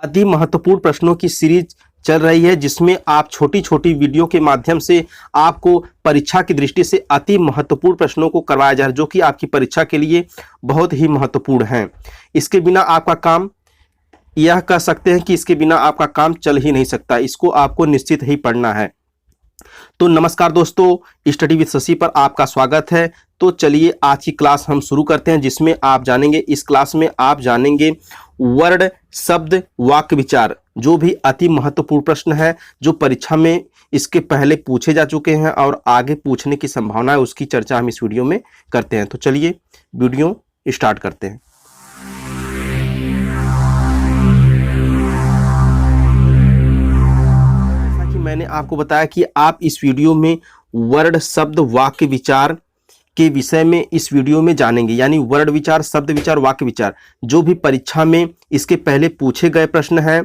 अति महत्वपूर्ण प्रश्नों की सीरीज चल रही है, जिसमें आप छोटी छोटी वीडियो के माध्यम से आपको परीक्षा की दृष्टि से अति महत्वपूर्ण प्रश्नों को करवाया जा रहा है, जो कि आपकी परीक्षा के लिए बहुत ही महत्वपूर्ण है। इसके बिना आपका काम, यह कह सकते हैं कि इसके बिना आपका काम चल ही नहीं सकता। इसको आपको निश्चित ही पढ़ना है। तो नमस्कार दोस्तों, स्टडी विद शशि पर आपका स्वागत है। तो चलिए आज की क्लास हम शुरू करते हैं, जिसमें आप जानेंगे, इस क्लास में आप जानेंगे वर्ड, शब्द, वाक्य विचार, जो भी अति महत्वपूर्ण प्रश्न है, जो परीक्षा में इसके पहले पूछे जा चुके हैं और आगे पूछने की संभावना है, उसकी चर्चा हम इस वीडियो में करते हैं। तो चलिए वीडियो स्टार्ट करते हैं। मैंने आपको बताया कि आप इस वीडियो में वर्ड, शब्द, वाक्य विचार के विषय में इस वीडियो में जानेंगे, यानी वर्ड विचार, शब्द विचार, वाक्य विचार, जो भी परीक्षा में इसके पहले पूछे गए प्रश्न हैं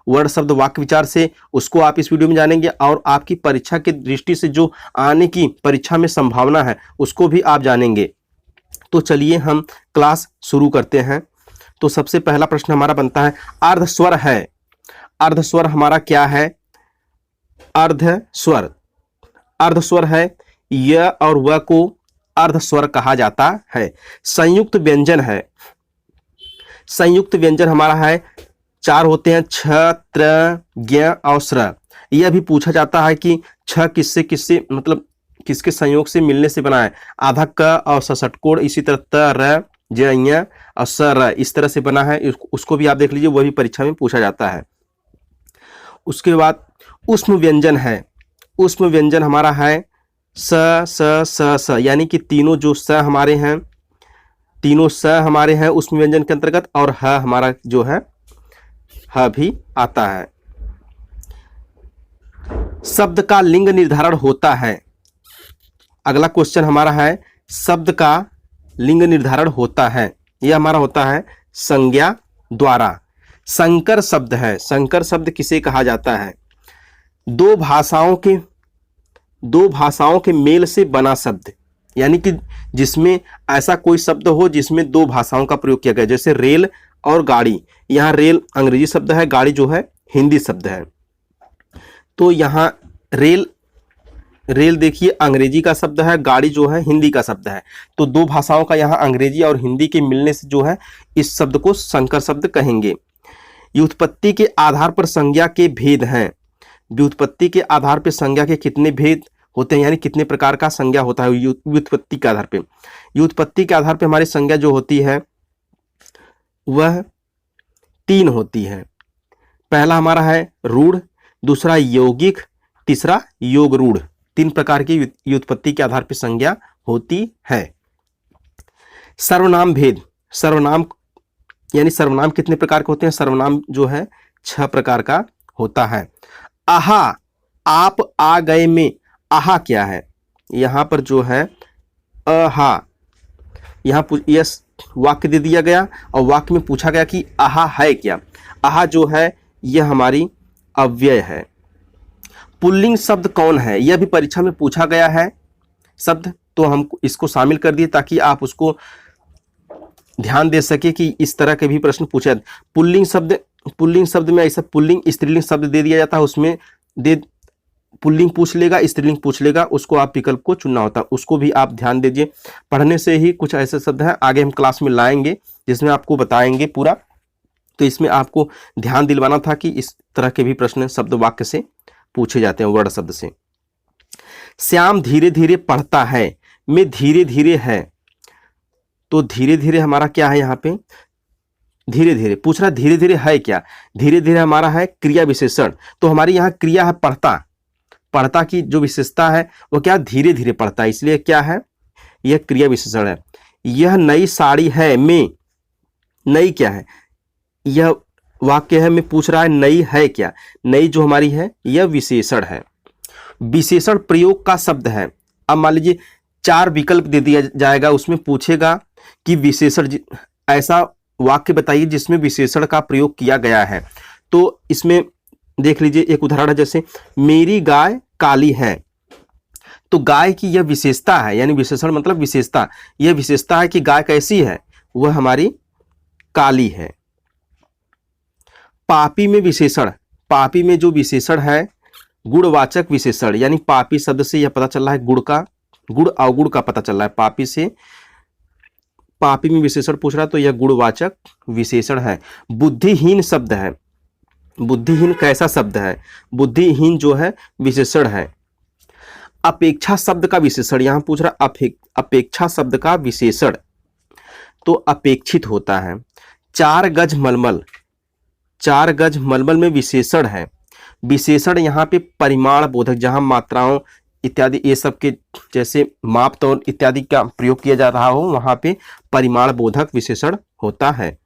वर्ड, शब्द, वाक्य विचार से, उसको आप इस वीडियो में जानेंगे। और आपकी परीक्षा की दृष्टि से जो आने की परीक्षा में संभावना है, उसको भी आप जानेंगे। तो चलिए हम क्लास शुरू करते हैं। तो सबसे पहला प्रश्न हमारा बनता है, अर्धस्वर है। अर्धस्वर हमारा क्या है? अर्धस्वर, अर्धस्वर है, य और व को अर्धस्वर कहा जाता है। संयुक्त व्यंजन है। संयुक्त व्यंजन हमारा है, चार होते हैं, छ, त्र, ज्ञ और स्र। यह भी पूछा जाता है कि छ किससे किससे, मतलब किसके संयोग से मिलने से बना है। आधा क और सषटकोण, इसी तरह त, र, ज, ञ और स, र, इस तरह से बना है। उसको भी आप देख लीजिए, वह भी परीक्षा में पूछा जाता है। उसके बाद ऊष्म व्यंजन है। ऊष्म व्यंजन हमारा है स, स, स, स, यानी कि तीनों जो स हमारे हैं, तीनों स हमारे हैं ऊष्म व्यंजन के अंतर्गत, और ह हमारा जो है ह भी आता है। शब्द का लिंग निर्धारण होता है। अगला क्वेश्चन हमारा है, शब्द का लिंग निर्धारण होता है। यह हमारा होता है संज्ञा द्वारा। संकर शब्द है। संकर शब्द किसे कहा जाता है? दो भाषाओं के मेल से बना शब्द, यानी कि जिसमें ऐसा कोई शब्द हो जिसमें दो भाषाओं का प्रयोग किया गया, जैसे रेल और गाड़ी। यहाँ रेल अंग्रेजी शब्द है, गाड़ी जो है हिंदी शब्द है। तो यहाँ रेल देखिए अंग्रेजी का शब्द है, गाड़ी जो है हिंदी का शब्द है। तो दो भाषाओं का यहाँ अंग्रेजी और हिंदी के मिलने से जो है इस शब्द को संकर शब्द कहेंगे। व्युत्पत्ति के आधार पर संज्ञा के भेद हैं। व्युत्पत्ति के आधार पर संज्ञा के कितने भेद होते हैं, यानी कितने प्रकार का संज्ञा होता है व्युत्पत्ति के आधार पे? व्युत्पत्ति के आधार पे हमारी संज्ञा जो होती है वह तीन होती है। पहला हमारा है रूढ़, दूसरा यौगिक, तीसरा योग रूढ़। तीन प्रकार की व्युत्पत्ति के आधार पर संज्ञा होती है। सर्वनाम भेद। सर्वनाम यानी सर्वनाम कितने प्रकार के होते हैं? सर्वनाम जो है 6 प्रकार का होता है। आहा, आप आ गए में आहा क्या है? यहाँ पर जो है आहा, यहाँ यस वाक्य दे दिया गया और वाक्य में पूछा गया कि आहा है क्या? आहा जो है यह हमारी अव्यय है। पुल्लिंग शब्द कौन है? यह भी परीक्षा में पूछा गया है शब्द, तो हम इसको शामिल कर दिए ताकि आप उसको ध्यान दे सके कि इस तरह के भी प्रश्न पूछे। पुल्लिंग शब्द में ऐसा पुल्लिंग स्त्रीलिंग शब्द दे दिया जाता है, उसमें पुल्लिंग पूछ लेगा, स्त्रीलिंग पूछ लेगा, उसको आप विकल्प को चुनना होता है। उसको भी आप ध्यान दीजिए। पढ़ने से ही कुछ ऐसे शब्द हैं, आगे हम क्लास में लाएंगे जिसमें आपको बताएंगे पूरा। तो इसमें आपको ध्यान दिलवाना था कि इस तरह के भी प्रश्न शब्द वाक्य से पूछे जाते हैं, वर्ड शब्द से। श्याम धीरे धीरे पढ़ता है में धीरे धीरे है, तो धीरे धीरे हमारा क्या है? यहाँ पे धीरे धीरे पूछ रहा है, धीरे धीरे है क्या? धीरे धीरे हमारा है क्रिया विशेषण। तो हमारी यहाँ क्रिया है पढ़ता। पढ़ता की जो विशेषता है वो क्या? धीरे धीरे पढ़ता है, इसलिए क्या है? यह क्रिया विशेषण है। यह नई साड़ी है में, नई क्या है? यह वाक्य है में पूछ रहा है नई है क्या? नई जो हमारी है यह विशेषण है। विशेषण प्रयोग का शब्द है। अब मान लीजिए 4 विकल्प दे दिया जाएगा, उसमें पूछेगा कि विशेषण, ऐसा वाक्य बताइए जिसमें विशेषण का प्रयोग किया गया है। तो इसमें देख लीजिए एक उदाहरण है, जैसे मेरी गाय काली है। तो गाय की यह विशेषता है, यानी विशेषण मतलब विशेषता। यह विशेषता है कि गाय कैसी है? वह हमारी काली है। पापी में विशेषण, पापी में जो विशेषण है गुणवाचक विशेषण, यानी पापी शब्द से यह पता चल रहा है गुण का, गुण अवगुण का पता चल रहा है। पापी से पापी में विशेषण पूछ रहा है तो यह गुणवाचक विशेषण है। बुद्धिहीन शब्द है, बुद्धिहीन कैसा शब्द है? बुद्धिहीन जो है विशेषण है। अपेक्षा शब्द का विशेषण यहां पूछ रहा, अपेक्षा शब्द का विशेषण तो अपेक्षित होता है। 4 गज मलमल, 4 गज मलमल में विशेषण है। विशेषण यहाँ पे परिमाण बोधक, जहां मात्राओं इत्यादि ये सब के जैसे माप तौल इत्यादि का प्रयोग किया जा रहा हो वहां पे परिमाण बोधक विशेषण होता है।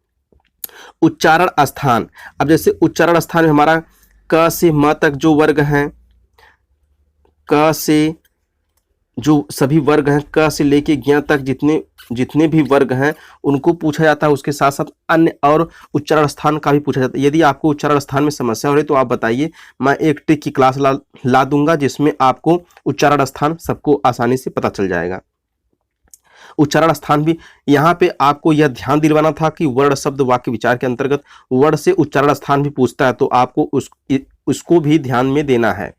उच्चारण स्थान, अब जैसे उच्चारण स्थान में हमारा क से म तक जो वर्ग हैं, क से जो सभी वर्ग हैं, क से लेके ज्ञ तक जितने भी वर्ग हैं उनको पूछा जाता है। उसके साथ साथ अन्य और उच्चारण स्थान का भी पूछा जाता है। यदि आपको उच्चारण स्थान में समस्या हो रही तो आप बताइए, मैं एक ट्रिक की क्लास ला दूंगा जिसमें आपको उच्चारण स्थान सबको आसानी से पता चल जाएगा। उच्चारण स्थान भी यहाँ पे आपको यह ध्यान दिलवाना था कि वर्ण शब्द वाक्य विचार के अंतर्गत वर्ण से उच्चारण स्थान भी पूछता है, तो आपको उसको भी ध्यान में देना है,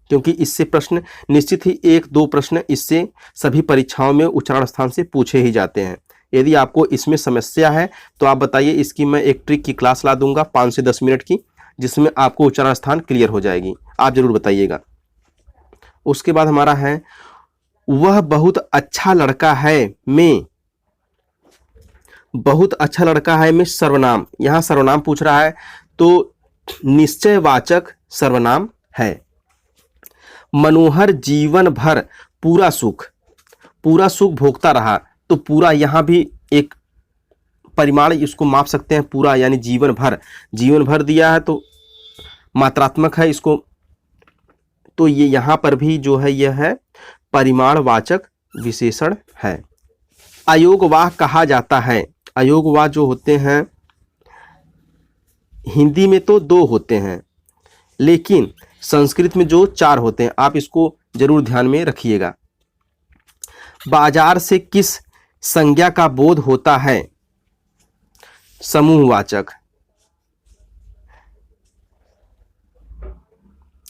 क्योंकि इससे प्रश्न निश्चित ही 1-2 प्रश्न इससे सभी परीक्षाओं में उच्चारण स्थान से पूछे ही जाते हैं। यदि आपको इसमें समस्या है तो आप बताइए, इसकी मैं एक ट्रिक की क्लास ला दूंगा 5 से 10 मिनट की, जिसमें आपको उच्चारण स्थान क्लियर हो जाएगी। आप जरूर बताइएगा। उसके बाद हमारा है वह बहुत अच्छा लड़का है में, बहुत अच्छा लड़का है में सर्वनाम, यहां सर्वनाम पूछ रहा है तो निश्चयवाचक सर्वनाम है। मनोहर जीवन भर पूरा सुख भोगता रहा, तो पूरा यहां भी एक परिमाण इसको माप सकते हैं। पूरा यानी जीवन भर दिया है तो मात्रात्मक है इसको, तो ये यहां पर भी जो है यह है परिमाणवाचक विशेषण है। अयोगवाह कहा जाता है, अयोगवाह जो होते हैं हिंदी में तो 2 होते हैं, लेकिन संस्कृत में जो 4 होते हैं, आप इसको जरूर ध्यान में रखिएगा। बाजार से किस संज्ञा का बोध होता है? समूहवाचक।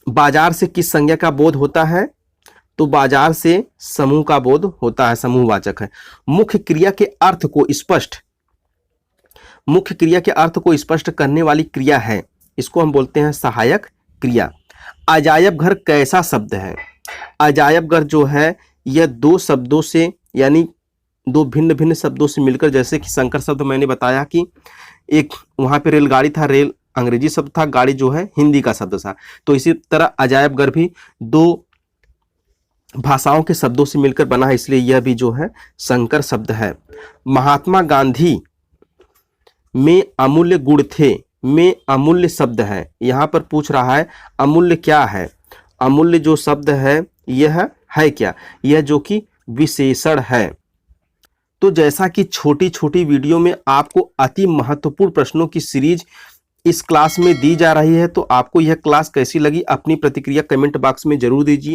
बाजार से किस संज्ञा का बोध होता है? तो बाजार से समूह का बोध होता है, समूहवाचक है। मुख्य क्रिया के अर्थ को स्पष्ट करने वाली क्रिया है, इसको हम बोलते हैं सहायक क्रिया। अजायब घर कैसा शब्द है? अजायब घर जो है यह 2 शब्दों से यानी 2 भिन्न भिन्न शब्दों से मिलकर, जैसे कि संकर शब्द मैंने बताया कि एक वहां पे रेलगाड़ी था, रेल अंग्रेजी शब्द था, गाड़ी जो है हिंदी का शब्द था, तो इसी तरह अजायब घर भी 2 भाषाओं के शब्दों से मिलकर बना है, इसलिए यह भी जो है संकर शब्द है। महात्मा गांधी में अमूल्य गुण थे, में अमूल्य शब्द है, यहां पर पूछ रहा है अमूल्य क्या है? अमूल्य जो शब्द है यह है क्या? यह जो कि विशेषण है। तो जैसा कि छोटी छोटी वीडियो में आपको अति महत्वपूर्ण प्रश्नों की सीरीज इस क्लास में दी जा रही है, तो आपको यह क्लास कैसी लगी अपनी प्रतिक्रिया कमेंट बॉक्स में जरूर दीजिए।